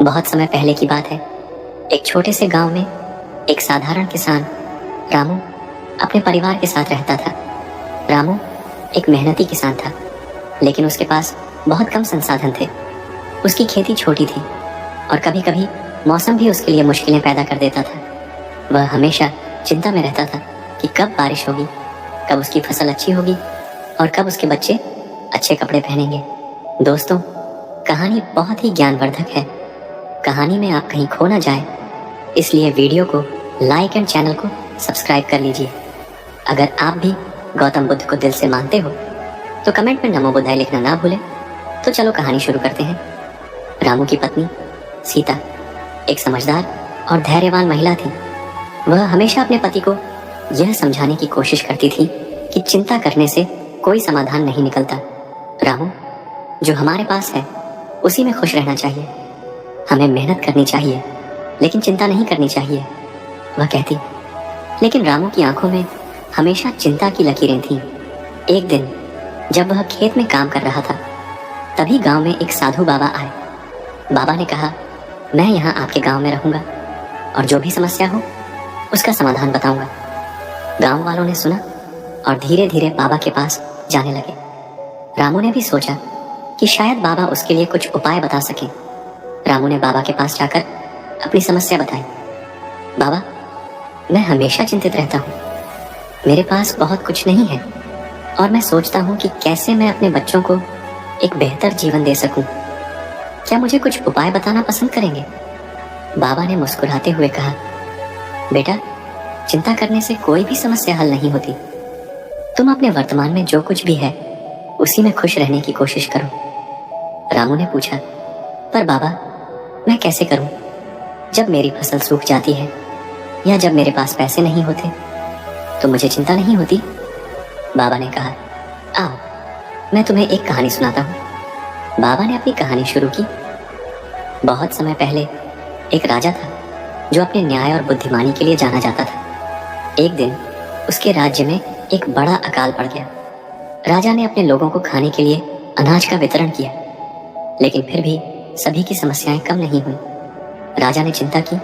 बहुत समय पहले की बात है। एक छोटे से गांव में एक साधारण किसान रामू अपने परिवार के साथ रहता था। रामू एक मेहनती किसान था, लेकिन उसके पास बहुत कम संसाधन थे। उसकी खेती छोटी थी और कभी कभी मौसम भी उसके लिए मुश्किलें पैदा कर देता था। वह हमेशा चिंता में रहता था कि कब बारिश होगी, कब उसकी फसल अच्छी होगी और कब उसके बच्चे अच्छे कपड़े पहनेंगे। दोस्तों, कहानी बहुत ही ज्ञानवर्धक है। कहानी में आप कहीं खो ना जाए, इसलिए वीडियो को लाइक एंड चैनल को सब्सक्राइब कर लीजिए। अगर आप भी गौतम बुद्ध को दिल से मानते हो तो कमेंट में नमो बुद्धाय लिखना ना भूलें। तो चलो कहानी शुरू करते हैं। रामू की पत्नी सीता एक समझदार और धैर्यवान महिला थी। वह हमेशा अपने पति को यह समझाने की कोशिश करती थी कि चिंता करने से कोई समाधान नहीं निकलता। रामू, जो हमारे पास है उसी में खुश रहना चाहिए। हमें मेहनत करनी चाहिए लेकिन चिंता नहीं करनी चाहिए, वह कहती। लेकिन रामू की आंखों में हमेशा चिंता की लकीरें थीं। एक दिन जब वह खेत में काम कर रहा था, तभी गांव में एक साधु बाबा आए। बाबा ने कहा, मैं यहाँ आपके गांव में रहूंगा और जो भी समस्या हो उसका समाधान बताऊंगा। गांव वालों ने सुना और धीरे धीरे बाबा के पास जाने लगे। रामू ने भी सोचा कि शायद बाबा उसके लिए कुछ उपाय बता सके। रामू ने बाबा के पास जाकर अपनी समस्या बताई। बाबा, मैं हमेशा चिंतित रहता हूँ। मेरे पास बहुत कुछ नहीं है और मैं सोचता हूँ कि कैसे मैं अपने बच्चों को एक बेहतर जीवन दे सकूं। क्या मुझे कुछ उपाय बताना पसंद करेंगे? बाबा ने मुस्कुराते हुए कहा, बेटा, चिंता करने से कोई भी समस्या हल नहीं होती। तुम अपने वर्तमान में जो कुछ भी है उसी में खुश रहने की कोशिश करो। रामू ने पूछा, पर बाबा, मैं कैसे करूं? जब मेरी फसल सूख जाती है या जब मेरे पास पैसे नहीं होते तो मुझे चिंता नहीं होती। बाबा ने कहा, आओ मैं तुम्हें एक कहानी सुनाता हूँ। बाबा ने अपनी कहानी शुरू की। बहुत समय पहले एक राजा था जो अपने न्याय और बुद्धिमानी के लिए जाना जाता था। एक दिन उसके राज्य में एक बड़ा अकाल पड़ गया। राजा ने अपने लोगों को खाने के लिए अनाज का वितरण किया, लेकिन फिर भी सभी की समस्याएं कम नहीं हुई। राजा ने चिंता की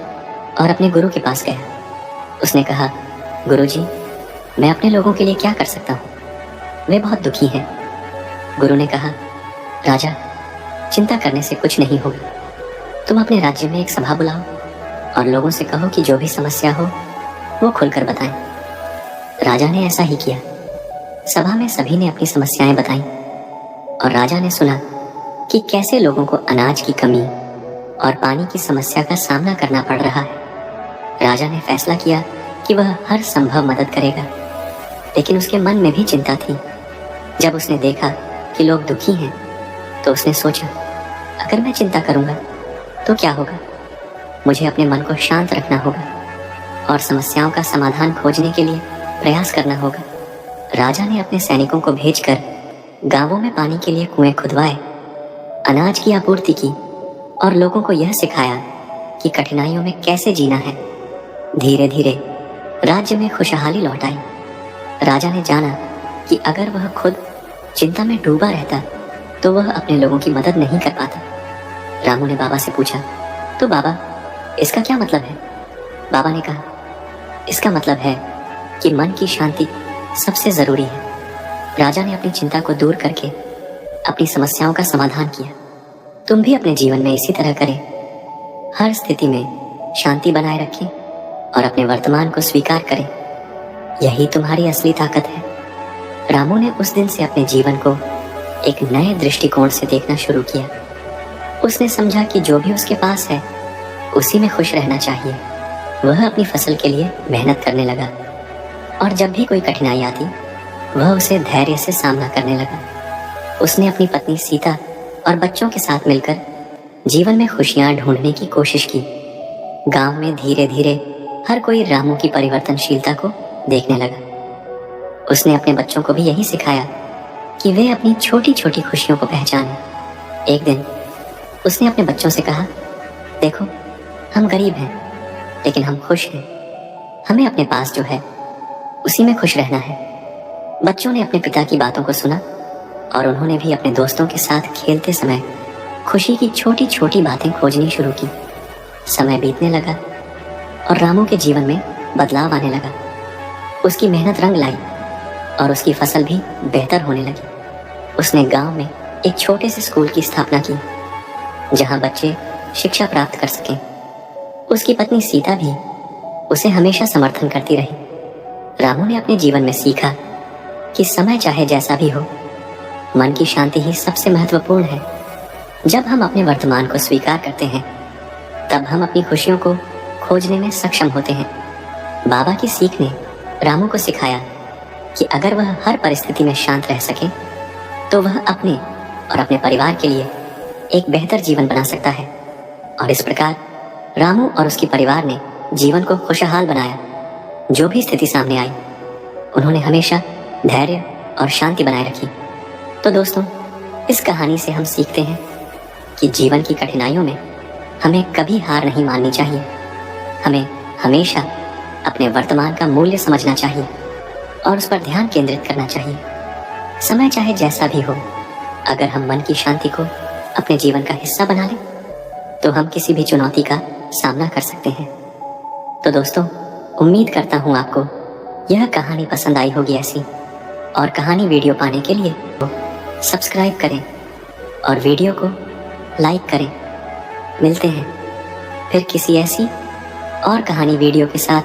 और अपने गुरु के पास गया। उसने कहा, गुरुजी, मैं अपने लोगों के लिए क्या कर सकता हूँ? वे बहुत दुखी हैं। गुरु ने कहा, राजा, चिंता करने से कुछ नहीं होगा। तुम अपने राज्य में एक सभा बुलाओ और लोगों से कहो कि जो भी समस्या हो वो खुलकर बताएं। राजा ने ऐसा ही किया। सभा में सभी ने अपनी समस्याएं बताई और राजा ने सुना कि कैसे लोगों को अनाज की कमी और पानी की समस्या का सामना करना पड़ रहा है। राजा ने फैसला किया कि वह हर संभव मदद करेगा, लेकिन उसके मन में भी चिंता थी। जब उसने देखा कि लोग दुखी हैं तो उसने सोचा, अगर मैं चिंता करूंगा तो क्या होगा? मुझे अपने मन को शांत रखना होगा और समस्याओं का समाधान खोजने के लिए प्रयास करना होगा। राजा ने अपने सैनिकों को भेजकर गांवों में पानी के लिए कुएं खुदवाए, अनाज की आपूर्ति की और लोगों को यह सिखाया कि कठिनाइयों में कैसे जीना है। धीरे धीरे राज्य में खुशहाली लौट आई। राजा ने जाना कि अगर वह खुद चिंता में डूबा रहता तो वह अपने लोगों की मदद नहीं कर पाता। रामू ने बाबा से पूछा, तो बाबा, इसका क्या मतलब है? बाबा ने कहा, इसका मतलब है कि मन की शांति सबसे जरूरी है। राजा ने अपनी चिंता को दूर करके अपनी समस्याओं का समाधान किया। तुम भी अपने जीवन में इसी तरह करें। हर स्थिति में शांति बनाए रखें और अपने वर्तमान को स्वीकार करें। यही तुम्हारी असली ताकत है। रामू ने उस दिन से अपने जीवन को एक नए दृष्टिकोण से देखना शुरू किया। उसने समझा कि जो भी उसके पास है उसी में खुश रहना चाहिए। वह अपनी फसल के लिए मेहनत करने लगा और जब भी कोई कठिनाई आती वह उसे धैर्य से सामना करने लगा। उसने अपनी पत्नी सीता और बच्चों के साथ मिलकर जीवन में खुशियां ढूंढने की कोशिश की। गांव में धीरे धीरे हर कोई रामू की परिवर्तनशीलता को देखने लगा। उसने अपने बच्चों को भी यही सिखाया कि वे अपनी छोटी छोटी खुशियों को पहचानें। एक दिन उसने अपने बच्चों से कहा, देखो, हम गरीब हैं लेकिन हम खुश हैं। हमें अपने पास जो है उसी में खुश रहना है। बच्चों ने अपने पिता की बातों को सुना और उन्होंने भी अपने दोस्तों के साथ खेलते समय खुशी की छोटी छोटी बातें खोजनी शुरू की। समय बीतने लगा और रामू के जीवन में बदलाव आने लगा। उसकी मेहनत रंग लाई और उसकी फसल भी बेहतर होने लगी। उसने गांव में एक छोटे से स्कूल की स्थापना की जहां बच्चे शिक्षा प्राप्त कर सकें। उसकी पत्नी सीता भी उसे हमेशा समर्थन करती रही। रामू ने अपने जीवन में सीखा कि समय चाहे जैसा भी हो, मन की शांति ही सबसे महत्वपूर्ण है। जब हम अपने वर्तमान को स्वीकार करते हैं तब हम अपनी खुशियों को खोजने में सक्षम होते हैं। बाबा की सीख ने रामू को सिखाया कि अगर वह हर परिस्थिति में शांत रह सके तो वह अपने और अपने परिवार के लिए एक बेहतर जीवन बना सकता है। और इस प्रकार रामू और उसके परिवार ने जीवन को खुशहाल बनाया। जो भी स्थिति सामने आई, उन्होंने हमेशा धैर्य और शांति बनाए रखी। तो दोस्तों, इस कहानी से हम सीखते हैं कि जीवन की कठिनाइयों में हमें कभी हार नहीं माननी चाहिए। हमें हमेशा अपने वर्तमान का मूल्य समझना चाहिए और उस पर ध्यान केंद्रित करना चाहिए। समय चाहे जैसा भी हो, अगर हम मन की शांति को अपने जीवन का हिस्सा बना लें तो हम किसी भी चुनौती का सामना कर सकते हैं। तो दोस्तों, उम्मीद करता हूँ आपको यह कहानी पसंद आई होगी। ऐसी और कहानी वीडियो पाने के लिए सब्सक्राइब करें और वीडियो को लाइक करें। मिलते हैं फिर किसी ऐसी और कहानी वीडियो के साथ।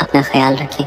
अपना ख्याल रखें।